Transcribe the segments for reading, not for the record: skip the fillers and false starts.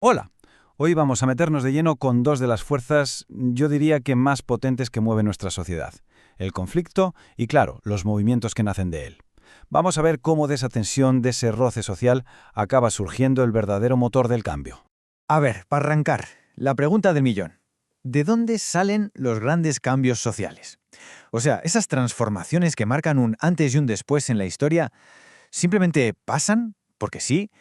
Hola, hoy vamos a meternos de lleno con dos de las fuerzas, yo diría que más potentes que mueve nuestra sociedad, el conflicto y, claro, los movimientos que nacen de él. Vamos a ver cómo de esa tensión, de ese roce social, acaba surgiendo el verdadero motor del cambio. A ver, para arrancar, la pregunta del millón. ¿De dónde salen los grandes cambios sociales? O sea, esas transformaciones que marcan un antes y un después en la historia, ¿simplemente pasan? ¿Porque sí?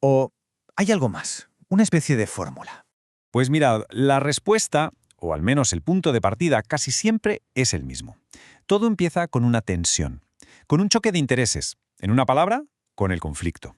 ¿O hay algo más? Una especie de fórmula. Pues mira, la respuesta, o al menos el punto de partida, casi siempre es el mismo. Todo empieza con una tensión, con un choque de intereses. En una palabra, con el conflicto.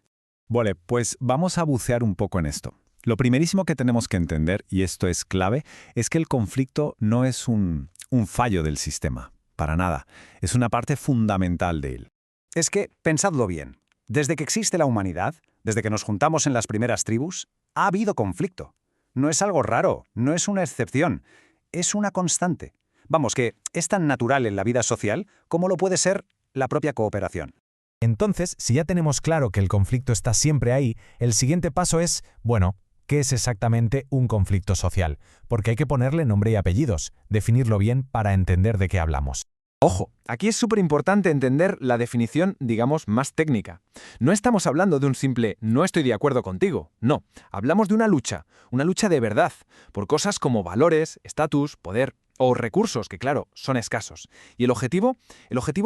Vale, pues vamos a bucear un poco en esto. Lo primerísimo que tenemos que entender, y esto es clave, es que el conflicto no es un fallo del sistema, para nada. Es una parte fundamental de él. Es que, pensadlo bien, desde que existe la humanidad, desde que nos juntamos en las primeras tribus, ha habido conflicto. No es algo raro, no es una excepción, es una constante. Vamos, que es tan natural en la vida social como lo puede ser la propia cooperación. Entonces, si ya tenemos claro que el conflicto está siempre ahí, el siguiente paso es, bueno, ¿qué es exactamente un conflicto social? Porque hay que ponerle nombre y apellidos, definirlo bien para entender de qué hablamos. Ojo, aquí es súper importante entender la definición, digamos, más técnica. No estamos hablando de un simple no estoy de acuerdo contigo, no. Hablamos de una lucha de verdad, por cosas como valores, estatus, poder o recursos que, claro, son escasos. Y el objetivo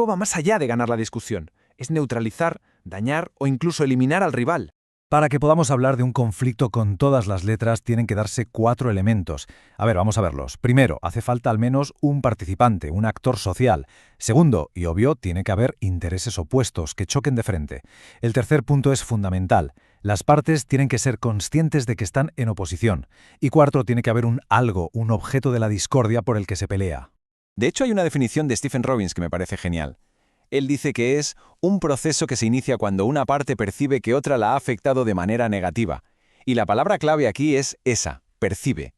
va más allá de ganar la discusión. Es neutralizar, dañar o incluso eliminar al rival. Para que podamos hablar de un conflicto con todas las letras, tienen que darse 4 elementos. A ver, vamos a verlos. Primero, hace falta al menos un participante, un actor social. Segundo, y obvio, tiene que haber intereses opuestos que choquen de frente. El tercer punto es fundamental. Las partes tienen que ser conscientes de que están en oposición. Y cuarto, tiene que haber un algo, un objeto de la discordia por el que se pelea. De hecho, hay una definición de Stephen Robbins que me parece genial. Él dice que es un proceso que se inicia cuando una parte percibe que otra la ha afectado de manera negativa. Y la palabra clave aquí es esa, percibe.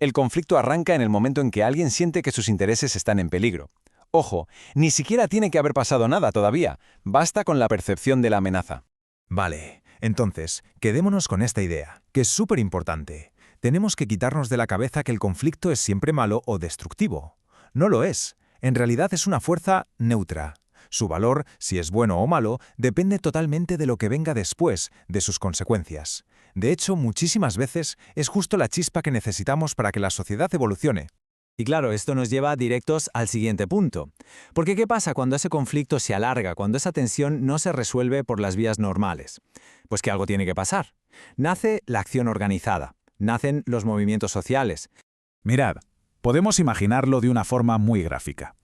El conflicto arranca en el momento en que alguien siente que sus intereses están en peligro. Ojo, ni siquiera tiene que haber pasado nada todavía, basta con la percepción de la amenaza. Vale, entonces, quedémonos con esta idea, que es súper importante. Tenemos que quitarnos de la cabeza que el conflicto es siempre malo o destructivo. No lo es. En realidad es una fuerza neutra. Su valor, si es bueno o malo, depende totalmente de lo que venga después, de sus consecuencias. De hecho, muchísimas veces es justo la chispa que necesitamos para que la sociedad evolucione. Y claro, esto nos lleva directos al siguiente punto. Porque ¿qué pasa cuando ese conflicto se alarga, cuando esa tensión no se resuelve por las vías normales? Pues que algo tiene que pasar. Nace la acción organizada, nacen los movimientos sociales. Mirad, podemos imaginarlo de una forma muy gráfica.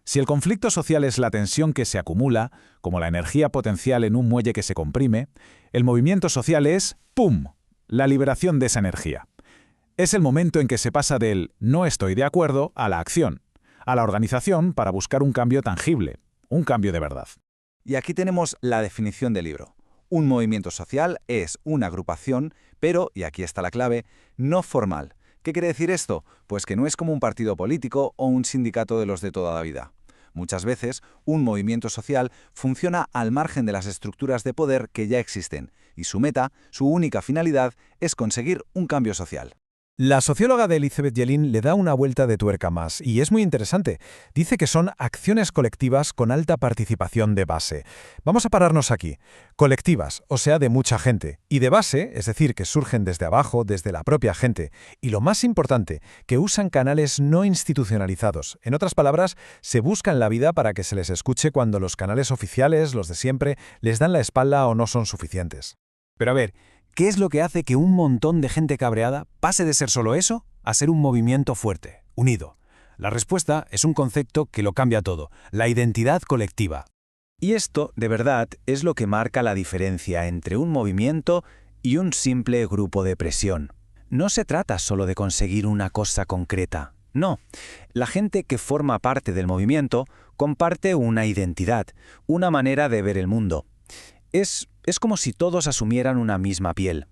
Si el conflicto social es la tensión que se acumula, como la energía potencial en un muelle que se comprime, el movimiento social es, ¡pum!, la liberación de esa energía. Es el momento en que se pasa del no estoy de acuerdo a la acción, a la organización para buscar un cambio tangible, un cambio de verdad. Y aquí tenemos la definición del libro. Un movimiento social es una agrupación, pero, y aquí está la clave, no formal. ¿Qué quiere decir esto? Pues que no es como un partido político o un sindicato de los de toda la vida. Muchas veces, un movimiento social funciona al margen de las estructuras de poder que ya existen, y su meta, su única finalidad, es conseguir un cambio social. La socióloga de Elizabeth Yellin le da una vuelta de tuerca más, y es muy interesante. Dice que son acciones colectivas con alta participación de base. Vamos a pararnos aquí. Colectivas, o sea, de mucha gente. Y de base, es decir, que surgen desde abajo, desde la propia gente. Y lo más importante, que usan canales no institucionalizados. En otras palabras, se buscan la vida para que se les escuche cuando los canales oficiales, los de siempre, les dan la espalda o no son suficientes. Pero a ver, ¿qué es lo que hace que un montón de gente cabreada pase de ser solo eso a ser un movimiento fuerte, unido? La respuesta es un concepto que lo cambia todo, la identidad colectiva. Y esto, de verdad, es lo que marca la diferencia entre un movimiento y un simple grupo de presión. No se trata solo de conseguir una cosa concreta. No, la gente que forma parte del movimiento comparte una identidad, una manera de ver el mundo. Es como si todos asumieran una misma piel.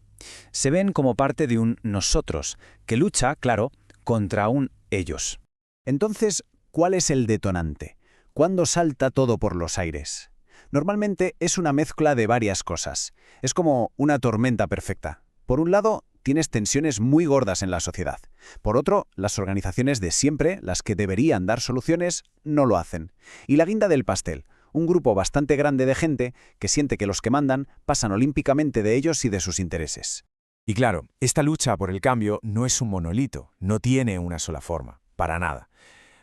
Se ven como parte de un nosotros, que lucha, claro, contra un ellos. Entonces, ¿cuál es el detonante? ¿Cuándo salta todo por los aires? Normalmente es una mezcla de varias cosas. Es como una tormenta perfecta. Por un lado, tienes tensiones muy gordas en la sociedad. Por otro, las organizaciones de siempre, las que deberían dar soluciones, no lo hacen. Y la guinda del pastel, un grupo bastante grande de gente que siente que los que mandan pasan olímpicamente de ellos y de sus intereses. Y claro, esta lucha por el cambio no es un monolito, no tiene una sola forma, para nada.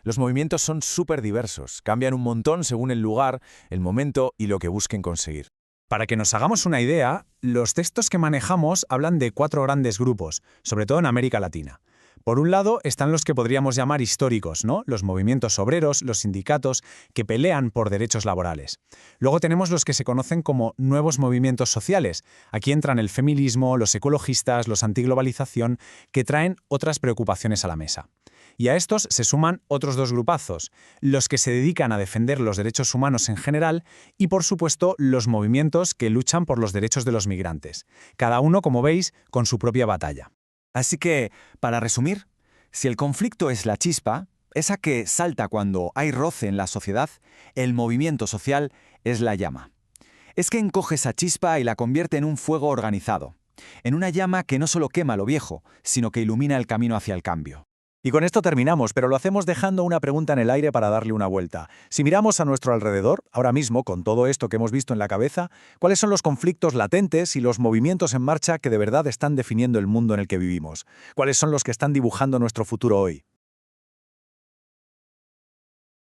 Los movimientos son súper diversos, cambian un montón según el lugar, el momento y lo que busquen conseguir. Para que nos hagamos una idea, los textos que manejamos hablan de 4 grandes grupos, sobre todo en América Latina. Por un lado están los que podríamos llamar históricos, ¿no? Los movimientos obreros, los sindicatos, que pelean por derechos laborales. Luego tenemos los que se conocen como nuevos movimientos sociales. Aquí entran el feminismo, los ecologistas, los antiglobalización, que traen otras preocupaciones a la mesa. Y a estos se suman otros 2 grupazos, los que se dedican a defender los derechos humanos en general y, por supuesto, los movimientos que luchan por los derechos de los migrantes. Cada uno, como veis, con su propia batalla. Así que, para resumir, si el conflicto es la chispa, esa que salta cuando hay roce en la sociedad, el movimiento social es la llama. Es que encoge esa chispa y la convierte en un fuego organizado, en una llama que no solo quema lo viejo, sino que ilumina el camino hacia el cambio. Y con esto terminamos, pero lo hacemos dejando una pregunta en el aire para darle una vuelta. Si miramos a nuestro alrededor, ahora mismo, con todo esto que hemos visto en la cabeza, ¿cuáles son los conflictos latentes y los movimientos en marcha que de verdad están definiendo el mundo en el que vivimos? ¿Cuáles son los que están dibujando nuestro futuro hoy?